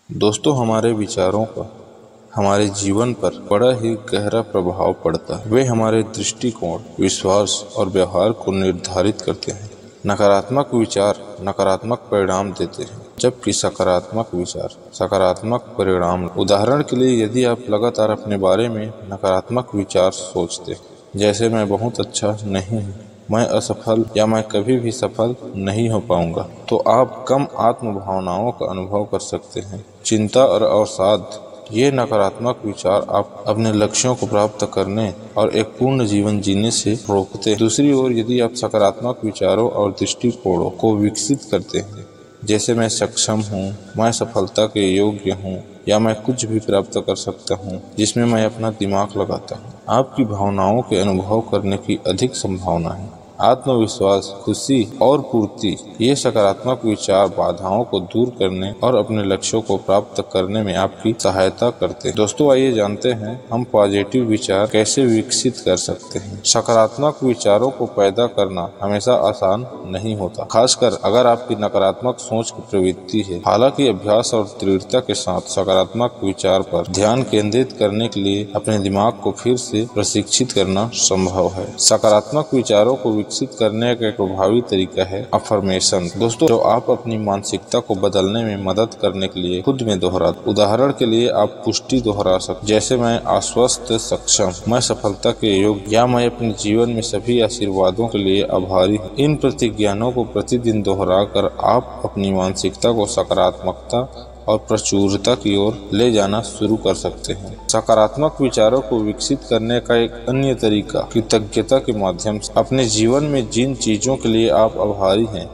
दोस्तों, हमारे विचारों का हमारे जीवन पर बड़ा ही गहरा प्रभाव पड़ता है। वे हमारे दृष्टिकोण, विश्वास और व्यवहार को निर्धारित करते हैं। नकारात्मक विचार नकारात्मक परिणाम देते हैं, जबकि सकारात्मक विचार सकारात्मक परिणाम। उदाहरण के लिए, यदि आप लगातार अपने बारे में नकारात्मक विचार सोचते, जैसे मैं बहुत अच्छा नहीं हूँ, मैं असफल या मैं कभी भी सफल नहीं हो पाऊंगा, तो आप कम आत्म भावनाओं का अनुभव कर सकते हैं। चिंता और अवसाद, ये नकारात्मक विचार आप अपने लक्ष्यों को प्राप्त करने और एक पूर्ण जीवन जीने से रोकते हैं। दूसरी ओर, यदि आप सकारात्मक विचारों और दृष्टिकोणों को विकसित करते हैं, जैसे मैं सक्षम हूँ, मैं सफलता के योग्य हूँ, या मैं कुछ भी प्राप्त कर सकता हूँ जिसमें मैं अपना दिमाग लगाता हूँ, आपकी भावनाओं के अनुभव करने की अधिक संभावना है। आत्मविश्वास, खुशी और पूर्ति, ये सकारात्मक विचार बाधाओं को दूर करने और अपने लक्ष्यों को प्राप्त करने में आपकी सहायता करते हैं। दोस्तों, आइए जानते हैं हम पॉजिटिव विचार कैसे विकसित कर सकते हैं। सकारात्मक विचारों को पैदा करना हमेशा आसान नहीं होता, खासकर अगर आपकी नकारात्मक सोच की प्रवृत्ति है। हालांकि अभ्यास और दृढ़ता के साथ सकारात्मक विचार पर ध्यान केंद्रित करने के लिए अपने दिमाग को फिर से प्रशिक्षित करना संभव है। सकारात्मक विचारों को विकसित करने का एक प्रभावी तरीका है अफर्मेशन। दोस्तों, जो आप अपनी मानसिकता को बदलने में मदद करने के लिए खुद में दोहराते। उदाहरण के लिए, आप पुष्टि दोहरा सकते, जैसे मैं आश्वस्त, सक्षम, मैं सफलता के योग्य, या मैं अपने जीवन में सभी आशीर्वादों के लिए आभारी हूँ। इन प्रतिज्ञानों को प्रतिदिन दोहराकर आप अपनी मानसिकता को सकारात्मकता और प्रचुरता की ओर ले जाना शुरू कर सकते हैं। सकारात्मक विचारों को विकसित करने का एक अन्य तरीका कृतज्ञता के माध्यम से। अपने जीवन में जिन चीजों के लिए आप आभारी हैं,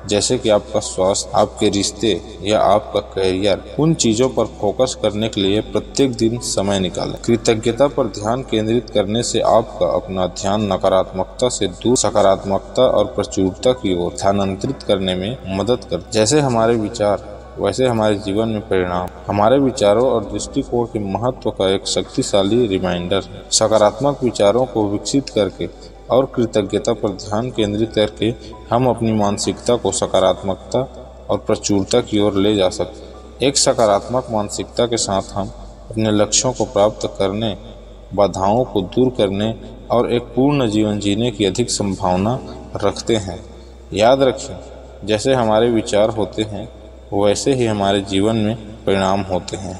जैसे कि आपका स्वास्थ्य, आपके रिश्ते या आपका करियर, उन चीजों पर फोकस करने के लिए प्रत्येक दिन समय निकालें। कृतज्ञता पर ध्यान केंद्रित करने से आपका अपना ध्यान नकारात्मकता से दूर सकारात्मकता और प्रचुरता की ओर स्थानांतरित करने में मदद करता है। जैसे हमारे विचार, वैसे हमारे जीवन में परिणाम। हमारे विचारों और दृष्टिकोण के महत्व का एक शक्तिशाली रिमाइंडर है। सकारात्मक विचारों को विकसित करके और कृतज्ञता पर ध्यान केंद्रित करके हम अपनी मानसिकता को सकारात्मकता और प्रचुरता की ओर ले जा सकते हैं। एक सकारात्मक मानसिकता के साथ हम अपने लक्ष्यों को प्राप्त करने, बाधाओं को दूर करने और एक पूर्ण जीवन जीने की अधिक संभावना रखते हैं। याद रखें, जैसे हमारे विचार होते हैं, वैसे ही हमारे जीवन में परिणाम होते हैं।